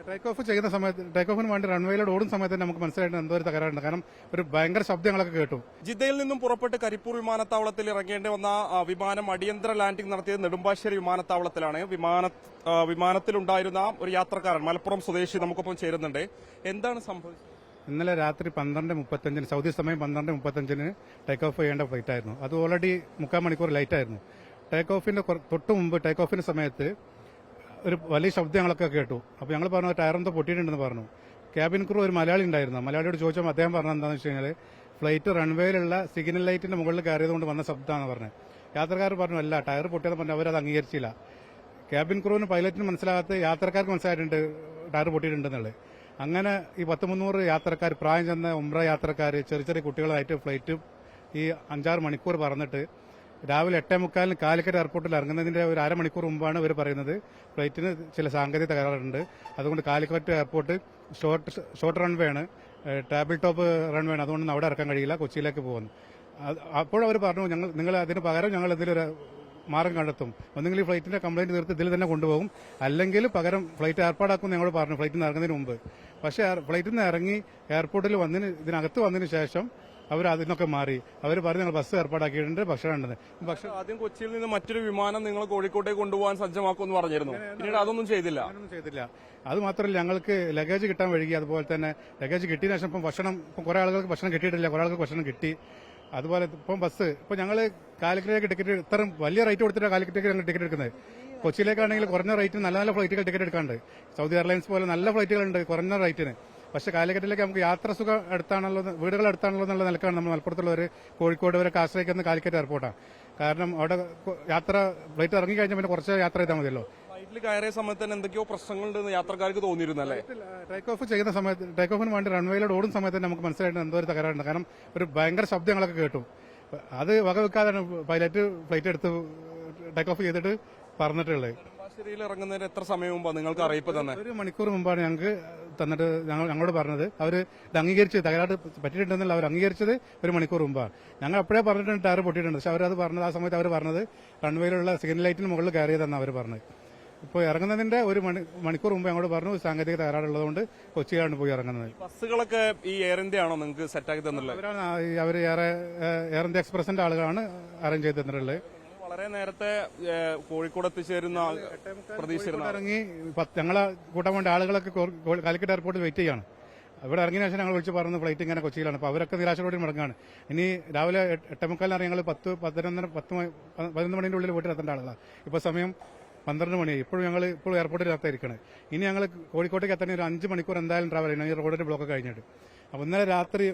Take off ചെയ്യുന്ന സമയത്ത് take ഓഫിന് വേണ്ടി റൺവേയിലോട് ഓടുന്ന സമയത്ത് നമുക്ക് മനസ്സിലായിട്ട് എന്തോ ഒരു തകരാറുണ്ട്. കാരണം ഒരു ഭയങ്കര ശബ്ദങ്ങളൊക്കെ കേട്ടു. ജിദ്ദയിൽ നിന്നും പുറപ്പെട്ട് കരിപ്പൂർ വിമാനത്താവളത്തിൽ ഇറങ്ങേണ്ടി വന്ന വിമാനം അടിയന്തര ലാൻഡിംഗ് നടത്തിയത് നെടുമ്പാശ്ശേരി വിമാനത്താവളത്തിലാണ്. വിമാനത്തിലുണ്ടായിരുന്ന ഒരു യാത്രക്കാരൻ മലപ്പുറം സ്വദേശി നമുക്കൊപ്പം ചേരുന്നുണ്ട്. എന്താണ് സംഭവിച്ചത്? ഇന്നലെ രാത്രി 12:35 സൗദി സമയം 12:35 ടേക്ക് ഓഫ് ചെയ്യേണ്ട ഫ്ലൈറ്റ് ആയിരുന്നു. അത് ഓൾറെഡി 3/4 മണിക്കൂർ ലൈറ്റ് ആയിരുന്നു. ടേക്ക് ഓഫിന്റെ തൊട്ട് മുമ്പ് ടേക്ക് ഓഫിന്റെ സമയത്ത് ഒരു വലിയ ശബ്ദങ്ങളൊക്കെ കേട്ടു. അപ്പോൾ ഞങ്ങൾ പറഞ്ഞു ടയറെന്തോ പൊട്ടിയിട്ടുണ്ടെന്ന് പറഞ്ഞു. ക്യാബിൻ ക്രൂ ഒരു മലയാളി ഉണ്ടായിരുന്നു. മലയാളിയോട് ചോദിച്ചപ്പോൾ അദ്ദേഹം പറഞ്ഞത് എന്താണെന്ന് വെച്ച് കഴിഞ്ഞാൽ ഫ്ലൈറ്റ് റൺവേയിലുള്ള സിഗ്നൽ ലൈറ്റിന്റെ മുകളിൽ കയറിയതുകൊണ്ട് വന്ന ശബ്ദമാണെന്ന് പറഞ്ഞത്. യാത്രക്കാർ പറഞ്ഞു അല്ല ടയർ പൊട്ടിയെന്ന് പറഞ്ഞു. അവരത് അംഗീകരിച്ചില്ല. ക്യാബിൻ ക്രൂവിന് പൈലറ്റിന് മനസ്സിലാകാത്ത യാത്രക്കാർക്ക് മനസ്സിലായിട്ടുണ്ട് ടയർ പൊട്ടിയിട്ടുണ്ടെന്നുള്ളത്. അങ്ങനെ ഈ 100-300 യാത്രക്കാർ, പ്രായം ചെന്ന ഉംറ യാത്രക്കാർ, ചെറിയ ചെറിയ കുട്ടികളായിട്ട് ഫ്ലൈറ്റ് ഈ 5-6 മണിക്കൂർ പറന്നിട്ട് രാവിലെ 8:45 കാലിക്കറ്റ് എയർപോർട്ടിൽ ഇറങ്ങുന്നതിന്റെ ഒരു അരമണിക്കൂർ മുമ്പാണ് ഇവർ പറയുന്നത് ഫ്ലൈറ്റിന് ചില സാങ്കേതിക തകരാറുണ്ട്. അതുകൊണ്ട് കാലിക്കറ്റ് എയർപോർട്ട് ഷോർട്ട് റൺവേ ആണ്, ടേബിൾ ടോപ്പ് റൺവേ ആണ്, അതുകൊണ്ട് അവിടെ ഇറക്കാൻ കഴിയില്ല, കൊച്ചിയിലേക്ക് പോകുന്നു. അപ്പോഴവർ പറഞ്ഞു നിങ്ങൾ അതിന് പകരം ഞങ്ങൾ ഇതിലൊരു മാർഗം കണ്ടെത്തും. ഒന്നെങ്കിൽ ഈ ഫ്ലൈറ്റിന്റെ കംപ്ലൈന്റ് തീർത്ത് ഇതിൽ തന്നെ കൊണ്ടുപോകും, അല്ലെങ്കിൽ പകരം ഫ്ലൈറ്റ് ഏർപ്പാടാക്കും ഞങ്ങൾ പറഞ്ഞു ഫ്ലൈറ്റിൽ നിന്ന് ഇറങ്ങുന്നതിന് മുമ്പ്. പക്ഷേ ഫ്ലൈറ്റിൽ നിന്ന് ഇറങ്ങി എയർപോർട്ടിൽ ഇതിനകത്ത് വന്നതിന് ശേഷം അവർ അതിനൊക്കെ മാറി. അവർ പറഞ്ഞു ഞങ്ങൾ ബസ് ഏർപ്പാടാക്കിയിട്ടുണ്ട്, ഭക്ഷണം ഉണ്ടെന്ന്. പക്ഷേ ആദ്യം കൊച്ചിയിൽ നിന്ന് മറ്റൊരു വിമാനം നിങ്ങൾ കോഴിക്കോട്ടേക്ക് കൊണ്ടുപോകാൻ സജ്ജമാക്കുമെന്ന് പറഞ്ഞിരുന്നു. പിന്നീട് അതൊന്നും ചെയ്തില്ല. അത് മാത്രമല്ല ഞങ്ങൾക്ക് ലഗേജ് കിട്ടാൻ വഴുകി. അതുപോലെ തന്നെ ലഗേജ് കിട്ടിയതിനു ശേഷം ഇപ്പം കുറെ ആളുകൾക്ക് ഭക്ഷണം കിട്ടിയിട്ടില്ല, കുറെ ആൾക്ക് ഭക്ഷണം കിട്ടി. അതുപോലെ ഇപ്പം ബസ് ഞങ്ങൾ കാലിക്കറ്റിലേക്ക് ടിക്കറ്റ് ഇത്ര വലിയ റേറ്റ് കൊടുത്തിട്ട് കാലിക്കറ്റിലേക്ക് ഞങ്ങൾ ടിക്കറ്റ് എടുക്കുന്നത്. കൊച്ചിയിലേക്കാണെങ്കിൽ കുറഞ്ഞ റേറ്റിന് നല്ല നല്ല ഫ്ലൈറ്റുകൾ ടിക്കറ്റ് എടുക്കാണ്ട്. സൗദി എയർലൈൻസ് പോലെ നല്ല ഫ്ലൈറ്റുകളുണ്ട് കുറഞ്ഞ റേറ്റിന്. പക്ഷേ കാലിക്കറ്റിലേക്ക് നമുക്ക് യാത്ര സുഖം അടുത്താണല്ലോ, വീടുകൾ അടുത്താണല്ലോ എന്നുള്ള നിലക്കാണ് നമ്മൾ മലപ്പുറത്തുള്ളവർ കോഴിക്കോട് വരെ ആശ്രയിക്കുന്ന കാലിക്കറ്റ് എയർപോർട്ടാണ്. കാരണം അവിടെ ഫ്ലൈറ്റ് ഇറങ്ങി കഴിഞ്ഞാൽ പിന്നെ കുറച്ച് യാത്ര ചെയ്താൽ മതിയല്ലോ. ഫ്ലൈറ്റിൽ കയറിയ സമയത്ത് തന്നെ എന്തൊക്കെയോ പ്രശ്നങ്ങളുണ്ടെന്ന് യാത്രക്കാർക്ക് തോന്നിയിരുന്നല്ലേ? ടേക്ക് ഓഫ് ചെയ്യുന്ന സമയത്ത് ടേക്ക് ഓഫിന് വേണ്ടി റൺവേയിലോട് ഓടുന്ന സമയത്ത് നമുക്ക് മനസ്സിലായിട്ട് എന്തോ ഒരു തകരാറുണ്ട്. കാരണം ഒരു ഭയങ്കര ശബ്ദങ്ങളൊക്കെ കേട്ടു. അത് വകവെക്കാതെയാണ് പൈലറ്റ് ഫ്ലൈറ്റ് എടുത്ത് ടേക്ക് ഓഫ് ചെയ്തിട്ട് പറഞ്ഞിട്ടുള്ളത്. നെടുമ്പാശ്ശേരിയിൽ ഇറങ്ങുന്നതിന് എത്ര സമയം മുമ്പാണ് നിങ്ങൾക്ക് അറിയിപ്പ് തന്നെ? 1 മണിക്കൂർ മുമ്പാണ് ഞങ്ങൾക്ക് തന്നിട്ട് ഞങ്ങളോട് പറഞ്ഞത്. അവർ ഇത് അംഗീകരിച്ചത് തകരാറ് പറ്റിയിട്ടുണ്ടെന്നല്ല അവർ അംഗീകരിച്ചത് 1 മണിക്കൂർ മുമ്പാണ്. ഞങ്ങൾ അപ്പോഴേ പറഞ്ഞിട്ടുണ്ട് ടയർ പൊട്ടിയിട്ടുണ്ട്. പക്ഷെ അവരത് പറഞ്ഞത് ആ സമയത്ത് അവർ പറഞ്ഞത് റൺവേയിലുള്ള സിഗ്നൽ ലൈറ്റിന് മുകളിൽ കയറിയതെന്നാണ് അവർ പറഞ്ഞത്. ഇപ്പോൾ ഇറങ്ങുന്നതിന്റെ 1 മണിക്കൂർ മുമ്പ് ഞങ്ങളോട് പറഞ്ഞു സാങ്കേതിക തകരാറുള്ളതുകൊണ്ട് കൊച്ചിയിലാണ് പോയി ഇറങ്ങുന്നത്. ബസ്സുകളൊക്കെ ഈ എയർ ഇന്ത്യ ആണോ നിങ്ങൾക്ക് സെറ്റാക്കി തന്നിട്ടുള്ളത്? അവർ എയർ ഇന്ത്യ എക്സ്പ്രസിന്റെ ആളുകളാണ് അറേഞ്ച് ചെയ്ത് തന്നിട്ടുള്ളത്. വളരെ നേരത്തെ കോഴിക്കോട് എത്തിച്ചേരുന്ന പ്രതീക്ഷിച്ചിരുന്നു. ഇറങ്ങി ഞങ്ങളെ കൂട്ടാൻ വേണ്ടി ആളുകളൊക്കെ കാലിക്കറ്റ് എയർപോർട്ടിൽ വെയിറ്റ് ചെയ്യാണ്. ഇവിടെ ഇറങ്ങിയ ശേഷം ഞങ്ങൾ വിളിച്ച് പറഞ്ഞു ഫ്ലൈറ്റ് ഇങ്ങനെ കൊച്ചിയിലാണ്. അപ്പോൾ അവരൊക്കെ നിരാശയോടെ മടങ്ങാണ്. ഇനി രാവിലെ 8:45 ഞങ്ങൾ 11 മണിന്റെ ഉള്ളിൽ വീട്ടിലെത്തേണ്ട ആളുകളാണ്. ഇപ്പോൾ സമയം 12 മണിയായി. ഇപ്പോഴും ഞങ്ങൾ എയർപോർട്ടിനകത്തായിരിക്കണം. ഇനി ഞങ്ങൾ കോഴിക്കോട്ടേക്ക് എത്താൻ ഒരു 5 മണിക്കൂർ എന്തായാലും ട്രാവൽ ചെയ്യണം, ഈ റോഡിന്റെ ബ്ലോക്ക് കഴിഞ്ഞിട്ട്. അപ്പോൾ ഇന്നലെ രാത്രി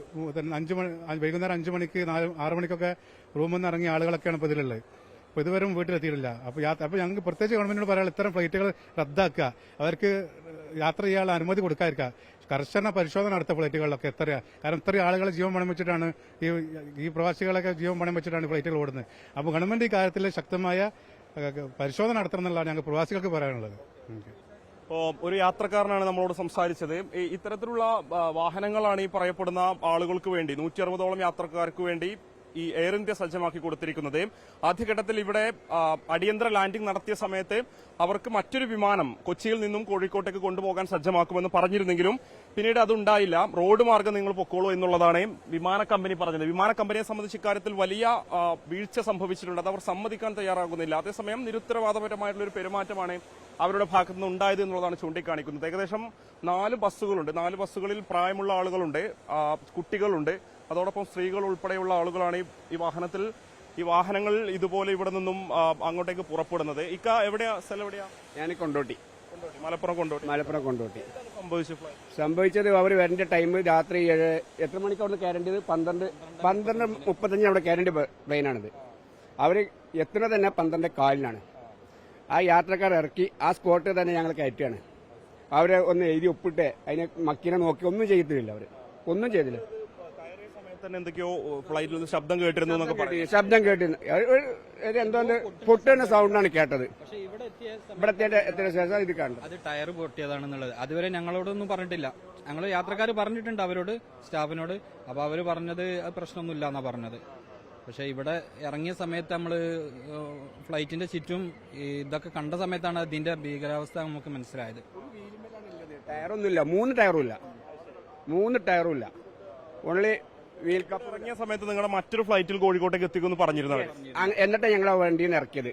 വൈകുന്നേരം 5 മണിക്ക് 6 മണിക്കൊക്കെ റൂമിൽ നിന്ന് ഇറങ്ങിയ ആളുകളൊക്കെയാണ് ഇപ്പോൾ ഇതിലുള്ളത്. അപ്പോൾ ഇതുവരും വീട്ടിലെത്തിയിട്ടില്ല. അപ്പോൾ ഞങ്ങൾക്ക് പ്രത്യേകിച്ച് ഗവൺമെന്റിനോട് പറയാനുള്ള ഇത്തരം ഫ്ലൈറ്റുകൾ റദ്ദാക്കുക, അവർക്ക് യാത്ര ചെയ്യാനുള്ള അനുമതി കൊടുക്കാതിരിക്കുക, കർശന പരിശോധന നടത്തുക ഫ്ലൈറ്റുകളിലൊക്കെ. കാരണം ഇത്രയും ആളുകളെ ജീവൻ പണയം വെച്ചിട്ടാണ് ഈ പ്രവാസികളൊക്കെ ജീവൻ പണയം വെച്ചിട്ടാണ് ഫ്ലൈറ്റുകൾ ഓടുന്നത്. അപ്പോൾ ഗവൺമെന്റ് ഈ കാര്യത്തിൽ ശക്തമായ പരിശോധന നടത്തണം എന്നുള്ളതാണ് ഞങ്ങൾക്ക് പ്രവാസികൾക്ക് പറയാനുള്ളത്. ഒരു യാത്രക്കാരനാണ് നമ്മളോട് സംസാരിച്ചത്. ഇത്തരത്തിലുള്ള വാഹനങ്ങളാണ് ഈ പറയപ്പെടുന്ന ആളുകൾക്ക് വേണ്ടി 160ഓളം യാത്രക്കാർക്ക് വേണ്ടി ഈ എയർ ഇന്ത്യ സജ്ജമാക്കി കൊടുത്തിരിക്കുന്നത്. ആദ്യഘട്ടത്തിൽ ഇവിടെ അടിയന്തര ലാൻഡിംഗ് നടത്തിയ സമയത്ത് അവർക്ക് മറ്റൊരു വിമാനം കൊച്ചിയിൽ നിന്നും കോഴിക്കോട്ടേക്ക് കൊണ്ടുപോകാൻ സജ്ജമാക്കുമെന്ന് പറഞ്ഞിരുന്നെങ്കിലും പിന്നീട് അതുണ്ടായില്ല. റോഡ് മാർഗം നിങ്ങൾ പൊക്കോളൂ എന്നുള്ളതാണ് വിമാന കമ്പനി പറഞ്ഞത്. വിമാന കമ്പനിയെ സംബന്ധിച്ച് ഇക്കാര്യത്തിൽ വലിയ വീഴ്ച സംഭവിച്ചിട്ടുണ്ട്. അത് അവർ സമ്മതിക്കാൻ തയ്യാറാകുന്നില്ല. അതേസമയം നിരുത്തരവാദപരമായിട്ടുള്ള ഒരു പെരുമാറ്റമാണ് അവരുടെ ഭാഗത്തു നിന്ന് ഉണ്ടായത് എന്നുള്ളതാണ് ചൂണ്ടിക്കാണിക്കുന്നത്. ഏകദേശം 4 ബസ്സുകളുണ്ട്. 4 ബസ്സുകളിൽ പ്രായമുള്ള ആളുകളുണ്ട്, കുട്ടികളുണ്ട്, അതോടൊപ്പം സ്ത്രീകൾ ഉൾപ്പെടെയുള്ള ആളുകളാണ് ഈ വാഹനങ്ങൾ ഇതുപോലെ ഇവിടെ നിന്നും അങ്ങോട്ടേക്ക് പുറപ്പെടുന്നത്. എവിടെയാ സ്ഥലം? എവിടെയാ? ഞാൻ കൊണ്ടോട്ടി, മലപ്പുറം കൊണ്ടോട്ടി. സംഭവിച്ചത് അവർ വരേണ്ട ടൈം രാത്രി 7, എത്ര മണിക്ക് അവിടെ കയറേണ്ടത്? 12:35 അവിടെ കയറേണ്ട പ്ലെയിനാണിത്. അവർ എത്തുന്നത് തന്നെ 12:15. ആ യാത്രക്കാർ ഇറക്കി ആ സ്പോട്ടിൽ തന്നെ ഞങ്ങൾ കയറ്റുകയാണ്. അവരെ ഒന്ന് എഴുതി ഒപ്പിട്ട് അതിനെ മക്കിനെ നോക്കി ഒന്നും ചെയ്തിട്ടില്ല. അവർ ഒന്നും ചെയ്തില്ല. എന്തൊക്കെയോ ഫ്ലൈറ്റിൽ നിന്ന് ശബ്ദം കേട്ടിരുന്നു എന്നൊക്കെ പറയും. ശബ്ദം കേട്ടിരുന്നു. എന്തോ പൊട്ടുന്ന സൗണ്ടാണ് കേട്ടത്. ഇവിടെ എത്തിയ ശേഷം ഇത് കണ്ടു. അത് ടയർ പൊട്ടിയതാണെന്നുള്ളത് അതുവരെ ഞങ്ങളോടൊന്നും പറഞ്ഞിട്ടില്ല. ഞങ്ങൾ യാത്രക്കാർ പറഞ്ഞിട്ടുണ്ട് അവരോട്, സ്റ്റാഫിനോട്. അപ്പൊ അവര് പറഞ്ഞത് പ്രശ്നമൊന്നുമില്ല എന്നാ പറഞ്ഞത്. പക്ഷെ ഇവിടെ ഇറങ്ങിയ സമയത്ത് നമ്മള് ഫ്ലൈറ്റിന്റെ ചുറ്റും ഇതൊക്കെ കണ്ട സമയത്താണ് അതിന്റെ ഭീകരാവസ്ഥ നമുക്ക് മനസ്സിലായത്. ടയറൊന്നുമില്ല, 3 ടയറും ഇല്ല. Only wheel cup. ഇറങ്ങിയ സമയത്ത് നിങ്ങളുടെ മറ്റൊരു ഫ്ലൈറ്റിൽ കോഴിക്കോട്ടേക്ക് എത്തിക്കുമെന്ന് പറഞ്ഞിരുന്നു അവര്. എന്നിട്ട് ഞങ്ങൾ ആ വണ്ടിയിൽ നിന്ന് ഇറക്കിയത്.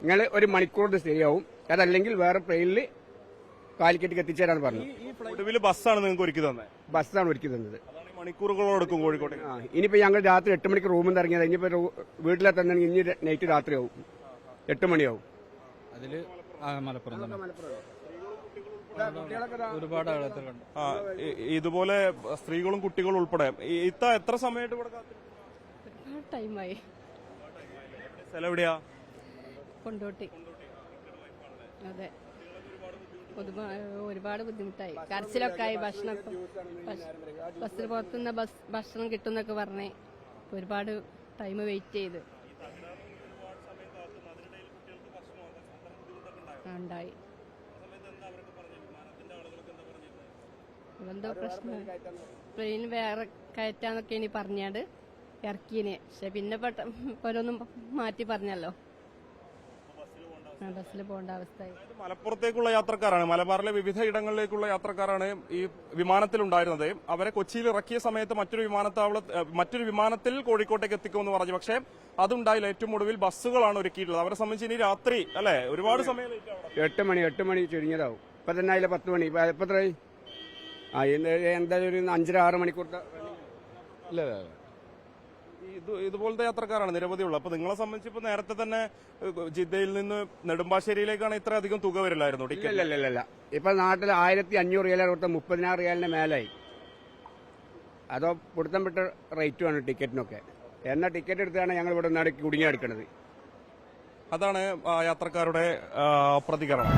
നിങ്ങൾ 1 മണിക്കൂർ ശരിയാവും, അതല്ലെങ്കിൽ വേറെ പ്ലെയിനിൽ കാലിക്കറ്റിക്ക് എത്തിച്ചേരാന്ന് പറഞ്ഞു. ഒടുവിൽ ബസ്സാണ് നിങ്ങൾക്ക് ഒരുക്കി തന്നെ? ബസ്സാണ് ഒരുക്കി തന്നത്. മണിക്കൂറുകളോടൊപ്പം കോഴിക്കോട്ടേക്ക്. ഇനിയിപ്പോ ഞങ്ങൾ രാത്രി 8 മണിക്ക് റൂമിൽ നിന്ന് ഇറങ്ങിയത്. ഇനിയിപ്പോ വീട്ടിലെത്തണമെങ്കിൽ ഇനി നൈറ്റ് രാത്രിയാവും, 8 മണിയാവും. അതില് മലപ്പുറം തന്നെ ഒരുപാട് ആളെത്ര കണ്ടു. ഇതുപോലെ സ്ത്രീകളും കുട്ടികളും ഉൾപ്പെടെ എത്ര സമയമായിട്ട് ഇവിടെ ഒരുപാട് ടൈമായി. സ്ഥലം എവിടെയാ? കൊണ്ടോട്ടി. അതെ, ഒരുപാട് ബുദ്ധിമുട്ടായി. കരച്ചിലൊക്കെ ആയി. ബസ്സിൽ പുറത്തുനിന്ന് ഭക്ഷണം കിട്ടുന്നൊക്കെ പറഞ്ഞ് ഒരുപാട് ടൈം വെയിറ്റ് ചെയ്ത് ഉണ്ടായി. എന്തോ പ്രശ്നം, പ്ലെയിൻ വേറെ കയറ്റാന്നൊക്കെ ഇനി പറഞ്ഞാണ്ട് ഇറക്കിയനെ. പക്ഷെ പിന്നെ ഓരോന്നും മാറ്റി പറഞ്ഞല്ലോ, ബസ്സിൽ പോകേണ്ട അവസ്ഥയായി. മലപ്പുറത്തേക്കുള്ള യാത്രക്കാരാണ്, മലബാറിലെ വിവിധ ഇടങ്ങളിലേക്കുള്ള യാത്രക്കാരാണ് ഈ വിമാനത്തിലുണ്ടായിരുന്നത്. അവരെ കൊച്ചിയിൽ ഇറക്കിയ സമയത്ത് മറ്റൊരു വിമാനത്തിൽ കോഴിക്കോട്ടേക്ക് എത്തിക്കുമെന്ന് പറഞ്ഞു. പക്ഷേ അതുണ്ടായില്ല. ഏറ്റവും ഒടുവിൽ ബസ്സുകളാണ് ഒരുക്കിയിട്ടുള്ളത്. അവരെ സംബന്ധിച്ച് ഇനി രാത്രി അല്ലെ ഒരുപാട് സമയം 8 മണി ചുരുങ്ങിയതാവും. ഇപ്പൊ തന്നെ അതിലെ 10 മണി. ഇപ്പൊ എത്രയായി? എന്തായാലും ഒരു 5-6 മണിക്കൂർ. ഇതുപോലത്തെ യാത്രക്കാരാണ് നിരവധിയുള്ളത്. അപ്പൊ നിങ്ങളെ സംബന്ധിച്ച് ഇപ്പൊ നേരത്തെ തന്നെ ജിദ്ദയിൽ നിന്ന് നെടുമ്പാശ്ശേരിയിലേക്കാണ് ഇത്ര അധികം തുക വരില്ലായിരുന്നു ടിക്കറ്റ്? ഇല്ല. ഇപ്പൊ നാട്ടിൽ 1500 റിയാൽ കൊടുത്ത 30,000 റിയാലിന്റെ മേലായി. അതോ പിടുത്തം വിട്ട റേറ്റുമാണ് ടിക്കറ്റിനൊക്കെ. എന്നാ ടിക്കറ്റ് എടുത്താണ് ഞങ്ങൾ ഇവിടെ നിന്നാണ് കുടുങ്ങിയെടുക്കുന്നത്. അതാണ് യാത്രക്കാരുടെ പ്രതികരണം.